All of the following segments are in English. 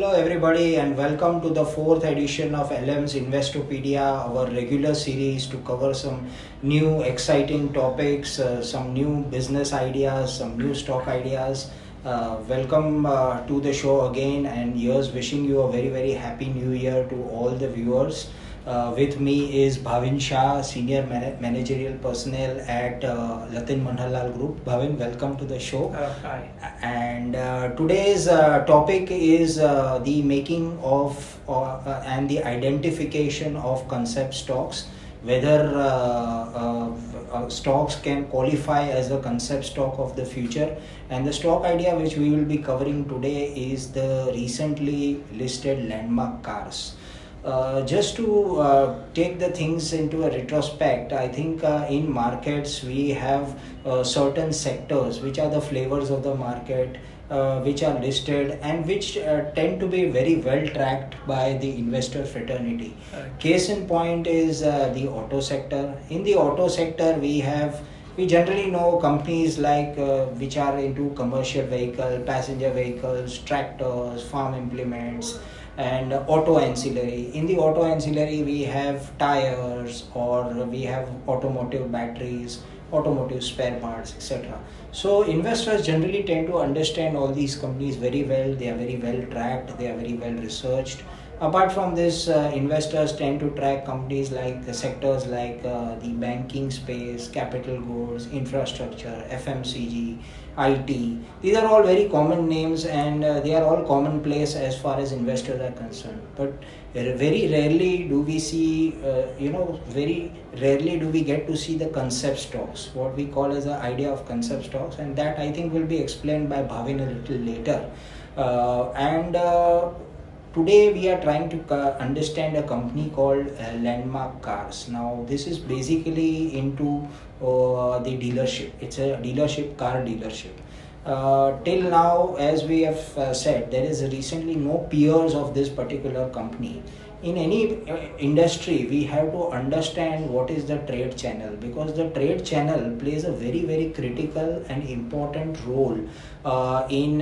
Hello everybody and welcome to the fourth edition of LM's Investopedia, our regular series to cover some new exciting topics, some new business ideas, some new stock ideas. Welcome to the show again, and here's wishing you a very happy new year to all the viewers. With me is Bhavin Shah, Senior Managerial Personnel at Latin Manhalal Group. Bhavin, welcome to the show. Hi. And today's topic is the making of and the identification of concept stocks, whether stocks can qualify as a concept stock of the future. And the stock idea which we will be covering today is the recently listed landmark cars. Just to take the things into a retrospect, I think in markets we have certain sectors which are the flavors of the market, which are listed and which tend to be very well tracked by the investor fraternity. Right. Case in point is the auto sector. In the auto sector, we generally know companies like which are into commercial vehicle, passenger vehicles, tractors, farm implements, and auto ancillary. In the auto ancillary, we have tires, or we have automotive batteries, automotive spare parts, etc. So investors generally tend to understand all these companies very well. They are very well tracked, they are very well researched. Apart from this, investors tend to track companies like the sectors like the banking space, capital goods, infrastructure, FMCG, IT. These are all very common names, and they are all commonplace as far as investors are concerned. But very rarely do we see, very rarely do we get to see the concept stocks, what we call as the idea of concept stocks, and that I think will be explained by Bhavin a little later. Today we are trying to understand a company called Landmark Cars. Now this is basically into the dealership. It's a dealership, car dealership. Till now, as we have said, there is recently no peers of this particular company. In any industry, we have to understand what is the trade channel, because the trade channel plays a very critical and important role in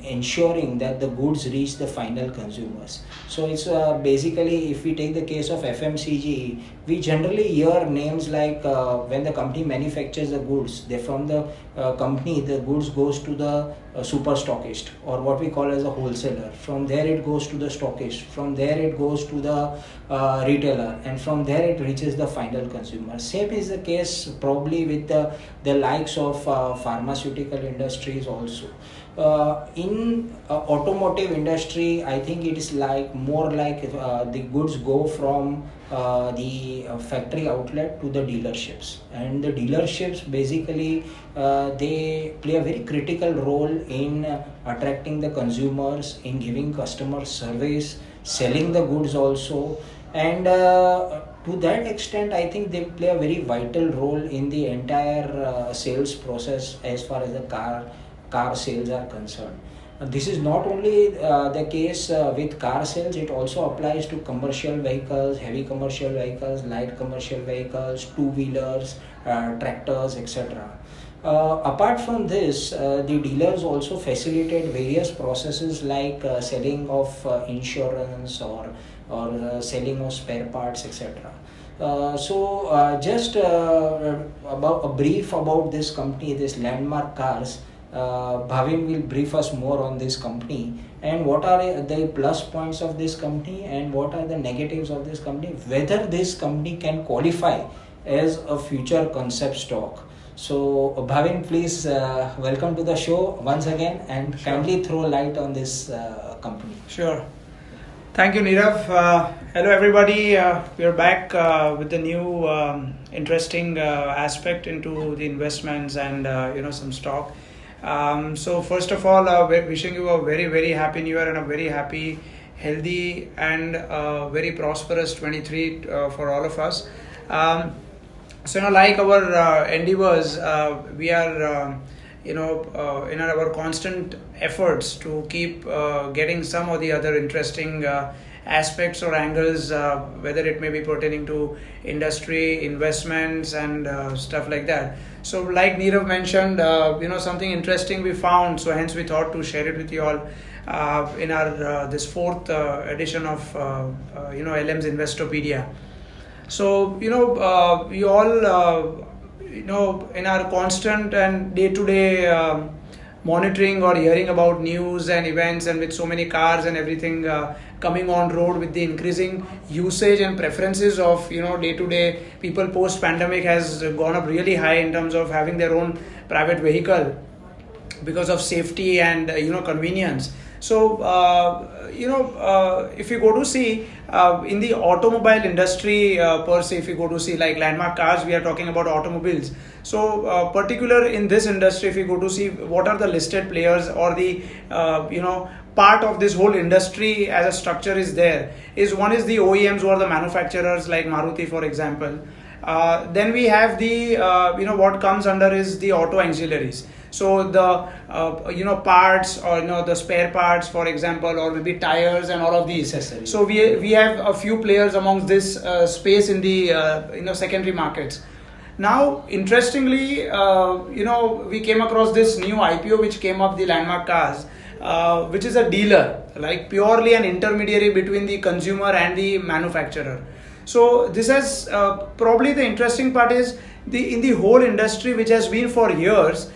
ensuring that the goods reach the final consumers. So it's basically, if we take the case of FMCG, we generally hear names like when the company manufactures the goods, they from the company, the goods goes to the super stockist, or what we call as a wholesaler. From there it goes to the stockist, from there it goes to the retailer, and from there it reaches the final consumer. Same is the case probably with the likes of pharmaceutical industries also. In automotive industry, I think it is like more like the goods go from the factory outlet to the dealerships, and the dealerships basically they play a very critical role in attracting the consumers, in giving customer service, selling the goods also, and to that extent I think they play a very vital role in the entire sales process as far as the car sales are concerned. This is not only the case with car sales, it also applies to commercial vehicles, heavy commercial vehicles, light commercial vehicles, two-wheelers, tractors, etc. Apart from this, the dealers also facilitate various processes like selling of insurance, or selling of spare parts, etc. Just about a brief about this company, this Landmark Cars. Bhavin will brief us more on this company and what are the plus points of this company and what are the negatives of this company, whether this company can qualify as a future concept stock. So Bhavin, please welcome to the show once again, and kindly throw light on this company. Sure. Thank you, Nirav. Hello, everybody. We are back with the new interesting aspect into the investments and some stock. So first of all, we're wishing you a very happy new year and a very happy, healthy and very prosperous 23 for all of us. Like our endeavors, we are in our constant efforts to keep getting some or the other interesting aspects or angles, whether it may be pertaining to industry, investments, and stuff like that. So, like Nirav mentioned, something interesting we found. So, hence we thought to share it with you all in our this fourth edition of LM's Investopedia. So, we all in our constant and day-to-day monitoring or hearing about news and events, and with so many cars and everything coming on road, with the increasing usage and preferences of day-to-day people post pandemic has gone up really high in terms of having their own private vehicle because of safety and convenience. So if you go to see in the automobile industry per se, if you go to see like Landmark Cars, we are talking about automobiles. So particular in this industry, if you go to see what are the listed players or the part of this whole industry as a structure is there, is one is the OEMs, who are the manufacturers like Maruti, for example. Then we have the what comes under is the auto ancillaries. So the parts, or the spare parts, for example, or maybe tires and all of these. So we have a few players amongst this space in the secondary markets. Now, interestingly, we came across this new IPO which came up, the Landmark Cars, which is a dealer, like purely an intermediary between the consumer and the manufacturer. So this has probably the interesting part is in the whole industry, which has been for years,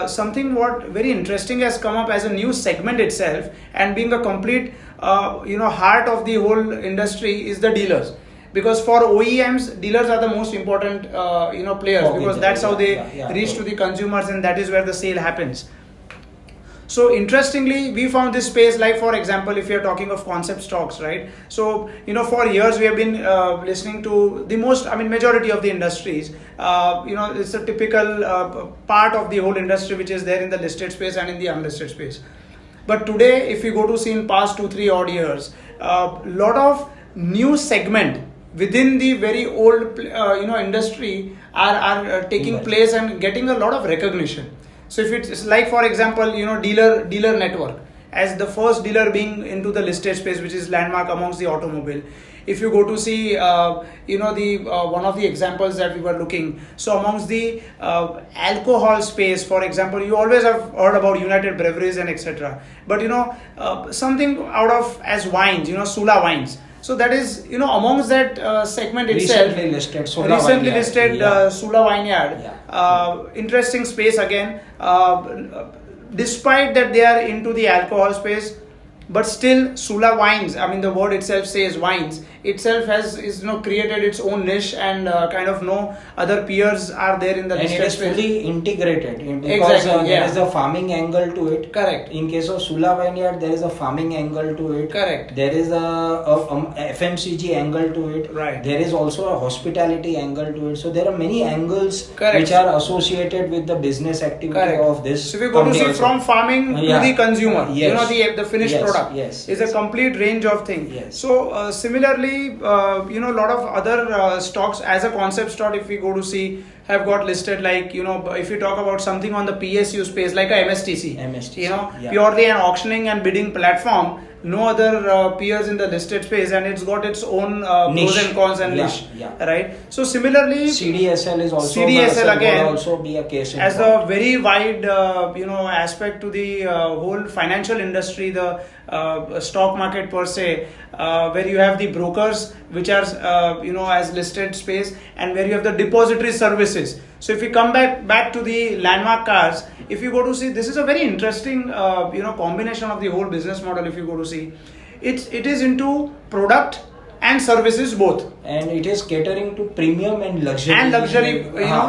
something what very interesting has come up as a new segment itself, and being a complete heart of the whole industry is the dealers. Because for OEMs, dealers are the most important players, because that's how they reach to the consumers, and that is where the sale happens. So interestingly, we found this space, like for example, if you're talking of concept stocks, right? So, for years we have been listening to the majority of the industries. It's a typical part of the whole industry which is there in the listed space and in the unlisted space. But today, if you go to see in past 2-3 odd years, lot of new segment within the very old industry are taking place and getting a lot of recognition. So if it's like, for example, dealer network, as the first dealer being into the listed space, which is Landmark amongst the automobile. If you go to see, the one of the examples that we were looking. So amongst the alcohol space, for example, you always have heard about United Breweries and etc. But something out of as wines, Sula wines. So that is, amongst that segment itself, recently listed Sula Vineyard. Interesting space again. Despite that they are into the alcohol space, but still Sula wines, the word itself says wines, itself is created its own niche, and kind of no other peers are there in the listed space. And it is fully integrated because there is a farming angle to it. Correct. In case of Sula Vineyard, there is a farming angle to it. Correct. There is a FMCG angle to it. Right. There is also a hospitality angle to it. So there are many angles. Correct. Which are associated with the business activity. Correct. Of this. So we go to see from farming to the consumer, yes. The finished product. Yes. Is a complete range of things. Yes. So similarly, a lot of other stocks as a concept stock, if we go to see, have got listed, like if you talk about something on the PSU space, like a MSTC. Purely an auctioning and bidding platform. No other peers in the listed space, and it's got its own pros and cons and niche. Right. So similarly, CDSL is also again also be a case in as a very wide aspect to the whole financial industry, the stock market per se, where you have the brokers which are as listed space, and where you have the depository services. So if we come back to the Landmark Cars, if you go to see, this is a very interesting combination of the whole business model. If you go to see, it is into product and services both, and it is catering to premium and luxury.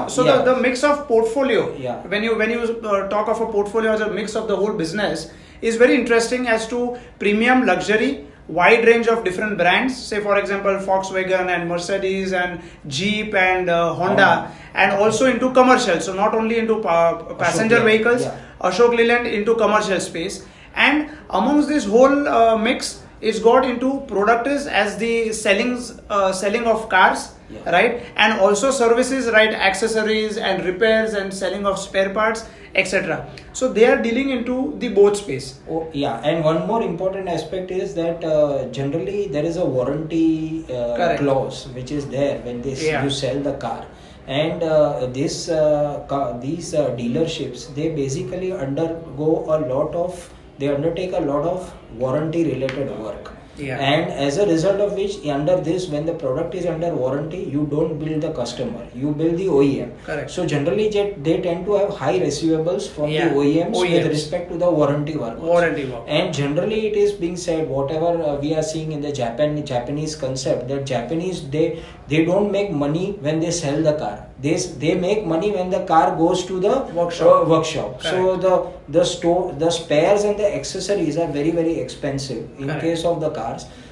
So the mix of portfolio. Yeah. When you talk of a portfolio as a mix of the whole business, is very interesting as to premium, luxury, wide range of different brands. Say for example, Volkswagen and Mercedes and Jeep and Honda, and also into commercial. So not only into passenger vehicles, Ashok Leyland into commercial space, and amongst this whole mix, it's got into product as the selling of cars, Yeah. right? And also services, right? Accessories and repairs and selling of spare parts, etc. So they are dealing into the both space. Oh, yeah, and one more important aspect is that generally there is a warranty Correct. clause which is there when you sell the car, and these dealerships, they basically undertake a lot of warranty related work. Yeah. And as a result of which, under this, when the product is under warranty, you don't bill the customer, you bill the OEM. Correct. So generally they tend to have high receivables from the OEMs with respect to the warranty work. And generally it is being said, whatever we are seeing in the Japanese concept, that Japanese, they don't make money when they sell the car. They make money when the car goes to the workshop. So the spares and the accessories are very, very expensive in case of the cars.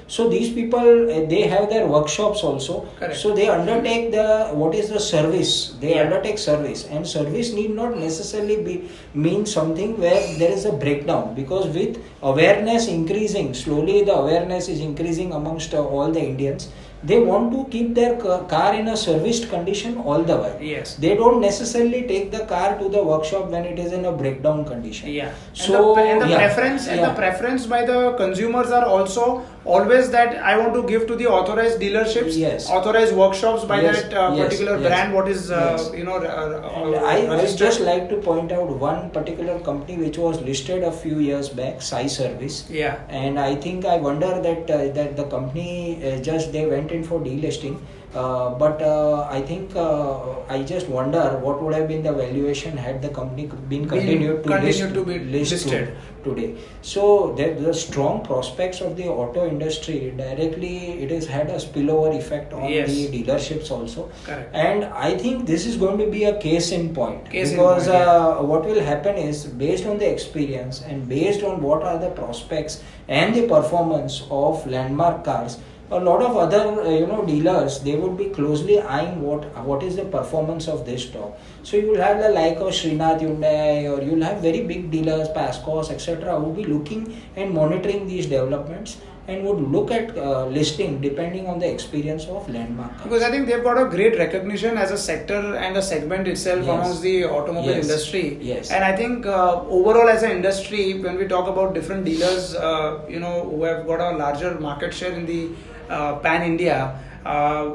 So these people, they have their workshops also. So they undertake the service. They undertake service, and service need not necessarily mean something where there is a breakdown, because with awareness increasing, slowly the awareness is increasing amongst all the Indians. They want to keep their car in a serviced condition all the while. Yes. They don't necessarily take the car to the workshop when it is in a breakdown condition. Yeah. So the preference by the consumers are also always that I want to give to the authorized dealerships, authorized workshops by that particular brand. What is I would just like to point out one particular company which was listed a few years back, Sai Service. Yeah. And I wonder that the company they went in for delisting. But I think I just wonder what would have been the valuation had the company been continued to be listed today. So the strong prospects of the auto industry, directly it has had a spillover effect on the dealerships also. Correct. And I think this is going to be a case in point, because what will happen is, based on the experience and based on what are the prospects and the performance of landmark cars, a lot of other dealers, they would be closely eyeing what is the performance of this stock. So you will have the like of Srinath Hyundai, or you will have very big dealers, Pascos, etc., who will be looking and monitoring these developments and would look at listing depending on the experience of landmark cars. Because I think they've got a great recognition as a sector and a segment itself amongst the automobile industry. Yes. And I think overall as an industry, when we talk about different dealers, who have got a larger market share in the pan India,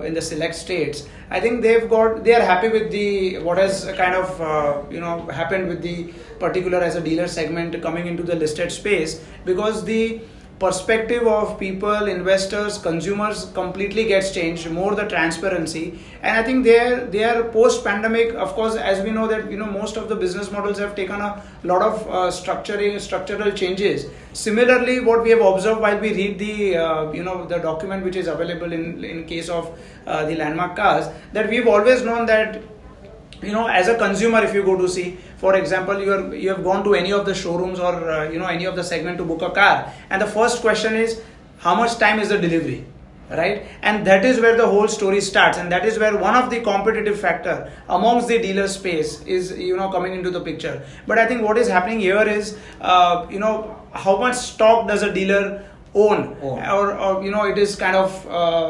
in the select states, I think they are happy with what has kind of happened with the particular as a dealer segment coming into the listed space, because the perspective of people, investors, consumers completely gets changed, more the transparency. And I think they are post pandemic, of course, as we know that most of the business models have taken a lot of structural changes. Similarly, what we have observed while we read the document which is available in case of the landmark cars, that we've always known that as a consumer, if you go to see, for example, you have gone to any of the showrooms or any of the segment to book a car, and the first question is, how much time is the delivery, right? And that is where the whole story starts, and that is where one of the competitive factor amongst the dealer space is coming into the picture. But I think what is happening here is how much stock does a dealer own, or it is kind of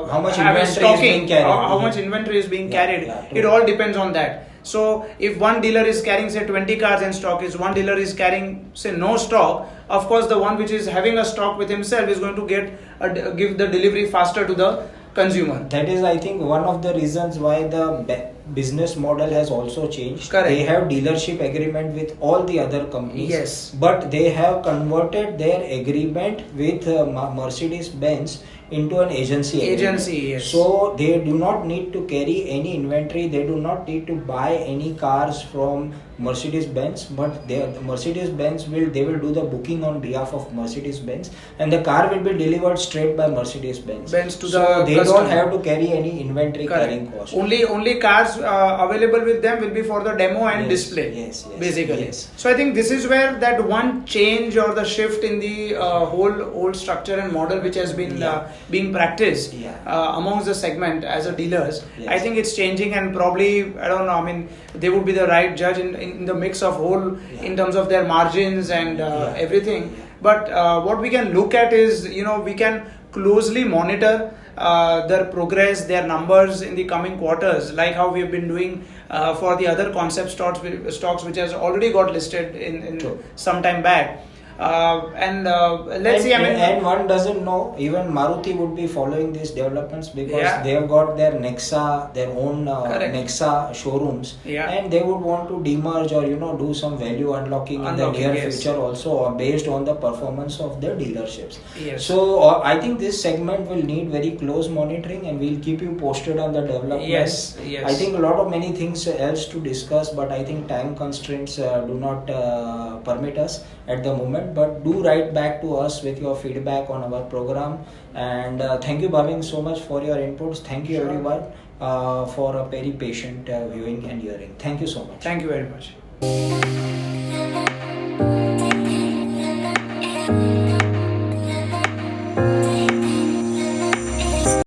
how much inventory is being carried. How much inventory is being carried. It all depends on that. So if one dealer is carrying say 20 cars in stock, is one dealer is carrying say no stock, of course the one which is having a stock with himself is going to give the delivery faster to the consumer. That is, I think, one of the reasons why the business model has also changed. Correct. They have dealership agreement with all the other companies. Yes. But they have converted their agreement with Mercedes-Benz into an agency agreement. Yes. So they do not need to carry any inventory. They do not need to buy any cars from Mercedes-Benz, but Mercedes-Benz will do the booking on behalf of Mercedes-Benz, and the car will be delivered straight by Mercedes-Benz. So they don't have to carry any inventory carrying cost. Only cars available with them will be for the demo and display. Yes. Basically. Yes. So I think this is where that one change or the shift in the whole old structure and model which has been being practiced amongst the segment as a dealers. Yes. I think it's changing, and probably I don't know. I mean, they would be the right judge in the mix of whole in terms of their margins and everything. But what we can look at is we can closely monitor their progress, their numbers in the coming quarters, like how we have been doing for the other concept stocks which has already got listed in True. some time back. Let's see. And one doesn't know, even Maruti would be following these developments because Yeah. they have got their Nexa, their own Correct. Nexa showrooms, Yeah. and they would want to demerge or do some value unlocking in the near Yes. future also, based on the performance of their dealerships. Yes. So I think this segment will need very close monitoring, and we'll keep you posted on the developments. Yes. I think a lot of many things else to discuss, but I think time constraints do not permit us at the moment. But do write back to us with your feedback on our program. And thank you, Bhavin, so much for your inputs. Thank you, Sure. everyone, for a very patient viewing and hearing. Thank you so much. Thank you very much.